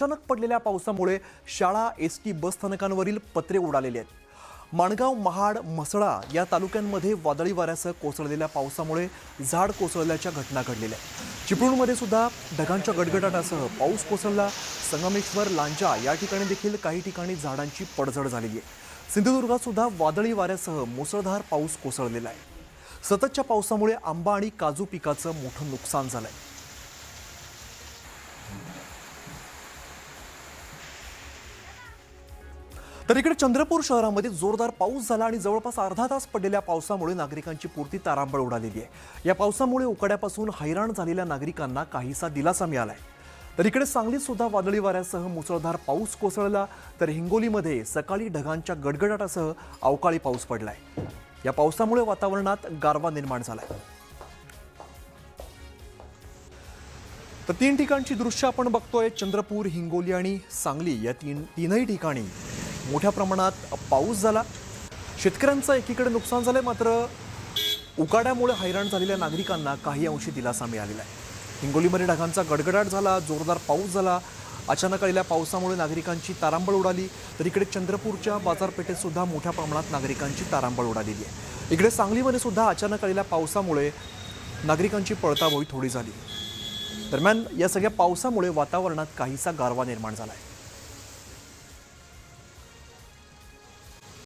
अचानक पडलेल्या पावसामुळे शाळा एसटी बस स्थानकांवरील पत्रे उडालेले आहेत। माणगाव, महाड, म्हसळा या तालुक्यांमध्ये वादळी वाऱ्यासह कोसळलेल्या पावसामुळे झाड कोसळल्याच्या घटना घडलेल्या आहेत। चिपळूणमध्ये सुद्धा ढगांच्या गडगडाटासह पाऊस कोसळला। संगमेश्वर, लांजा या ठिकाणी देखील काही ठिकाणी झाडांची पडझड झालेली आहे। सिंधुदुर्गात सुद्धा वादळी वाऱ्यासह मुसळधार पाऊस कोसळलेला आहे। सततच्या पावसामुळे आंबा आणि काजू पिकाचं मोठं नुकसान झालंय। तर इकडे चंद्रपूर शहरामध्ये जोरदार पाऊस झाला आणि जवळपास अर्धा तास पडलेल्या पावसामुळे नागरिकांची पुरती तारांबळ उडालेली आहे। या पावसामुळे उकाड्यापासून हैराण झालेल्या नागरिकांना काहीसा दिलासा मिळालाय। तर इकडे सांगलीत सुद्धा वादळी वाऱ्यासह मुसळधार पाऊस कोसळला। तर हिंगोलीमध्ये सकाळी ढगांच्या गडगडाटासह अवकाळी पाऊस पडलाय। या पावसामुळे वातावरणात गारवा निर्माण झालाय। तर तीन ठिकाणची दृश्य आपण बघतोय। चंद्रपूर, हिंगोली आणि सांगली या तीनही ठिकाणी मोठ्या प्रमाणात पाऊस झाला। शेतकऱ्यांचं एकीकडे नुकसान झालंय, मात्र उकाड्यामुळे हैराण झालेल्या नागरिकांना काही अंशी दिलासा मिळालेला आहे। हिंगोलीमध्ये ढगांचा गडगडाट झाला, जोरदार पाऊस झाला। अचानक आलेल्या पावसामुळे नागरिकांची तारांबळ उडाली। तर इकडे चंद्रपूरच्या बाजारपेठेत सुद्धा मोठ्या प्रमाणात नागरिकांची तारांबळ उडालेली आहे। इकडे सांगलीमध्ये सुद्धा अचानक आलेल्या पावसामुळे नागरिकांची पळताभोई थोडी झाली। दरम्यान या सगळ्या पावसामुळे वातावरणात काहीसा गारवा निर्माण झाला आहे।